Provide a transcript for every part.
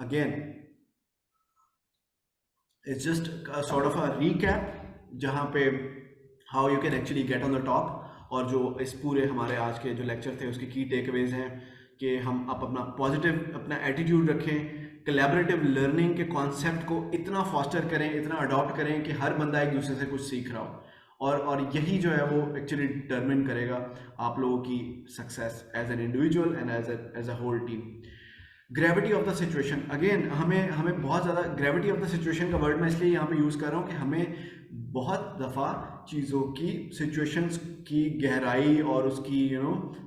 Again it's just sort of a recap जहाँ पे how you can actually get on the top, और जो इस पूरे हमारे आज के जो लेक्चर थे उसके की टेकअवेज हैं कि हम अपना पॉजिटिव अपना एटीट्यूड रखें, कोलैबोरेटिव लर्निंग के कॉन्सेप्ट को इतना फॉस्टर करें, इतना अडॉप्ट करें कि हर बंदा एक दूसरे से कुछ सीख रहा हो, और यही जो है वो एक्चुअली डिटरमिन करेगा आप लोगों की success as an individual and as a whole team. Gravity of the situation, again हमें बहुत ज़्यादा ग्रेविटी ऑफ द सिचुएशन का वर्ड मैं इसलिए यहाँ पे यूज़ कर रहा हूँ कि हमें बहुत दफ़ा चीज़ों की सिचुएशंस की गहराई और उसकी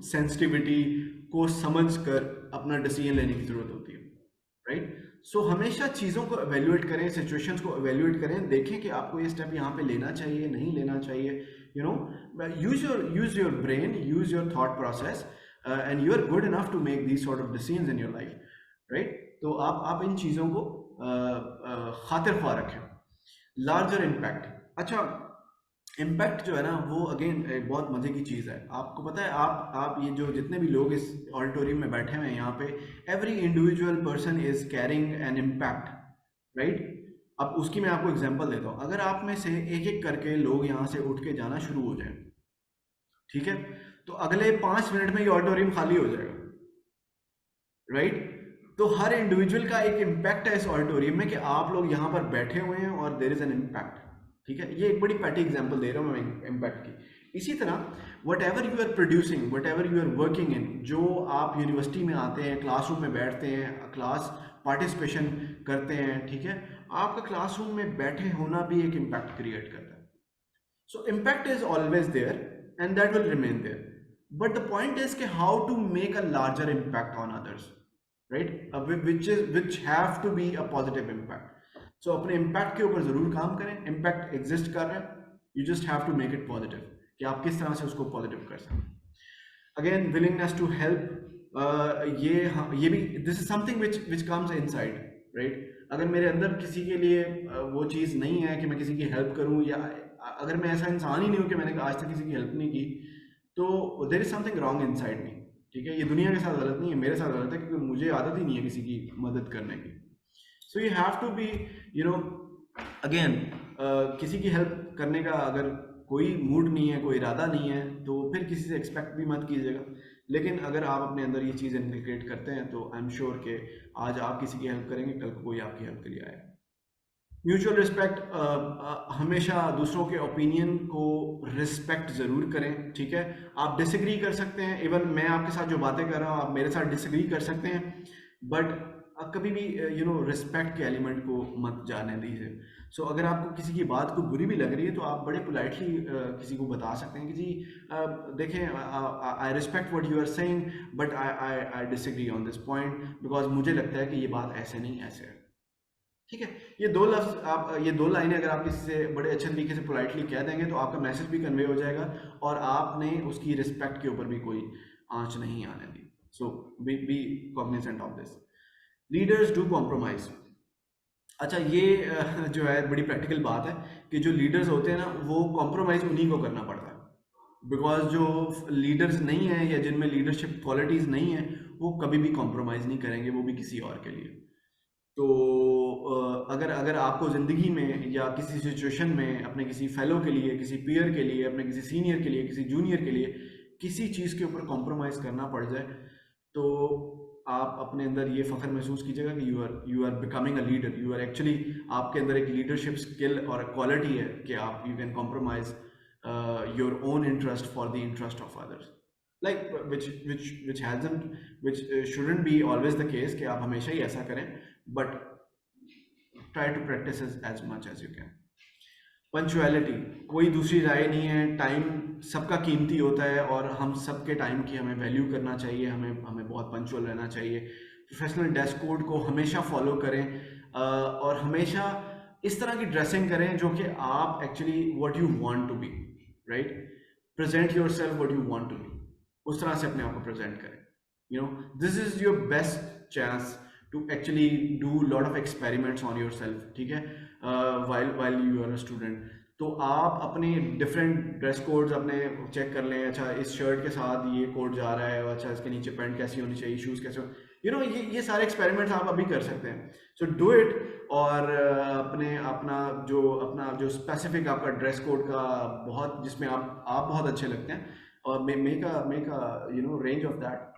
सेंसिटिविटी को समझ कर अपना डिसीजन लेने की ज़रूरत होती है, राइट। सो हमेशा चीज़ों को एवेल्युएट करें, सिचुएशंस को एवेल्युएट करें, देखें कि आपको ये स्टेप यहाँ पे लेना चाहिए नहीं लेना चाहिए, use your brain, use your thought process, and you are good enough to make these sort of decisions in your life, right. तो आप इन चीज़ों को खातिर ख्वाह रखें। लार्जर इम्पैक्ट, अच्छा इम्पैक्ट जो है ना वो अगेन बहुत मज़े की चीज़ है। आपको पता है आप ये जो जितने भी लोग इस ऑडिटोरियम में बैठे हुए हैं यहाँ पे, every individual person is carrying an impact, right. अब उसकी मैं आपको एग्जांपल देता हूँ। अगर आप में से एक एक करके लोग यहाँ से उठ के जाना शुरू हो जाए, ठीक है, तो अगले 5 मिनट में ये ऑडिटोरियम खाली हो जाएगा, राइट। तो हर इंडिविजुअल का एक इम्पैक्ट है इस ऑडिटोरियम में कि आप लोग यहाँ पर बैठे हुए हैं और देयर इज एन इम्पैक्ट, ठीक है। ये एक बड़ी पैटी एग्जांपल दे रहा हूँ मैं इम्पैक्ट की। इसी तरह whatever you are producing, whatever you are working in, जो आप यूनिवर्सिटी में आते हैं, क्लासरूम में बैठते हैं, क्लास पार्टिसिपेशन करते हैं, ठीक है, आपका क्लासरूम में बैठे होना भी एक इम्पैक्ट क्रिएट करता है। So impact is always there and that will remain there, but the point is कि how to make a larger impact on others, right, which have to be a positive impact. So अपने impact के ऊपर जरूर काम करें। Impact exist कर रहा है, you just have to make it positive, कि आप किस तरह से उसको पॉजिटिव कर सकें। अगेन विलिंगनेस टू हेल्प, ये भी this is something which comes inside, right. अगर मेरे अंदर किसी के लिए वो चीज़ नहीं है कि मैं किसी की हेल्प करूं, या अगर मैं ऐसा इंसान ही नहीं हूं कि मैंने आज तक किसी की हेल्प नहीं की, तो there is something wrong inside me, ठीक है। ये दुनिया के साथ गलत नहीं है, मेरे साथ गलत है, क्योंकि मुझे आदत ही नहीं है किसी की मदद करने की। So you have to be again किसी की हेल्प करने का अगर कोई मूड नहीं है, कोई इरादा नहीं है, तो फिर किसी से एक्सपेक्ट भी मत कीजिएगा। लेकिन अगर आप अपने अंदर ये चीज़ इनकलकेट करते हैं तो आई एम श्योर कि आज आप किसी की हेल्प करेंगे, कल को कोई आपकी हेल्प के लिए आएगा। म्यूचुअल रिस्पेक्ट, हमेशा दूसरों के ओपिनियन को रिस्पेक्ट ज़रूर करें, ठीक है। आप डिसएग्री कर सकते हैं, इवन मैं आपके साथ जो बातें कर रहा हूँ आप मेरे साथ डिसएग्री कर सकते हैं, बट कभी भी रिस्पेक्ट के एलिमेंट को मत जाने दीजिए। सो अगर आपको किसी की बात को बुरी भी लग रही है तो आप बड़े पोलाइटली किसी को बता सकते हैं कि जी देखें, I respect what you are saying, but I disagree on this point, because मुझे लगता है कि ये बात ऐसे नहीं ऐसे है, ठीक है। ये दो लफ्ज आप, ये दो लाइनें अगर आप किसी से बड़े अच्छे तरीके से पोलाइटली कह देंगे तो आपका मैसेज भी कन्वे हो जाएगा और आपने उसकी रिस्पेक्ट के ऊपर भी कोई आंच नहीं आने दी। So be cognizant of this. Leaders do compromise, अच्छा ये जो है बड़ी प्रैक्टिकल बात है कि जो लीडर्स होते हैं ना वो कॉम्प्रोमाइज उन्हीं को करना पड़ता है, बिकॉज जो लीडर्स नहीं है या जिनमें लीडरशिप क्वालिटीज़ नहीं है वो कभी भी कॉम्प्रोमाइज़ नहीं करेंगे, वो भी किसी और के लिए। तो अगर अगर आपको ज़िंदगी में या किसी सिचुएशन में अपने किसी फेलो के लिए, किसी पीयर के लिए, अपने किसी सीनियर के लिए, किसी जूनियर के लिए किसी चीज़ के ऊपर कॉम्प्रोमाइज़ करना पड़ जाए, तो आप अपने अंदर ये फ़ख्र महसूस कीजिएगा कि you are becoming a leader, you are actually, आपके अंदर एक लीडरशिप स्किल और क्वालिटी है कि आप you can compromise your own interest for the interest of others, like which hasn't which shouldn't be always the case कि आप हमेशा ही ऐसा करें, but try to practice as much as you can. Punctuality, कोई दूसरी राय नहीं है, टाइम सबका कीमती होता है और हम सबके टाइम की हमें वैल्यू करना चाहिए, हमें बहुत पंचुअल रहना चाहिए। प्रोफेशनल ड्रेस कोड को हमेशा फॉलो करें और हमेशा इस तरह की ड्रेसिंग करें जो कि आप actually what you want to be, right. Present yourself what you want to be, उस तरह से अपने आप को प्रेजेंट करें। This is your best chance to actually do lot of experiments on yourself, ठीक है, while you are a student। तो आप अपने डिफरेंट ड्रेस कोड्स अपने चेक कर लें, अच्छा इस शर्ट के साथ ये कोड जा रहा है, अच्छा इसके नीचे पैंट कैसी होनी चाहिए, शूज़ कैसे हो, ये सारे एक्सपेरिमेंट्स आप अभी कर सकते हैं, सो डू इट। और अपना जो स्पेसिफिक आपका ड्रेस कोड का बहुत, जिसमें आप बहुत अच्छे लगते हैं, और make a range of that,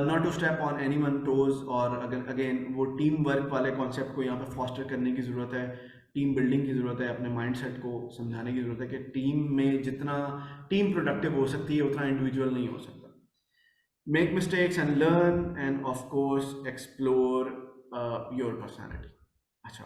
not to step on any one toes. और अगर अगेन वो टीम वर्क वाले कॉन्सेप्ट को यहाँ पे फॉस्टर करने की ज़रूरत है, टीम बिल्डिंग की ज़रूरत है, अपने माइंडसेट को समझाने की ज़रूरत है कि टीम में जितना टीम प्रोडक्टिव हो सकती है उतना इंडिविजुअल नहीं हो सकता। Make mistakes and learn, and of course explore your personality. अच्छा,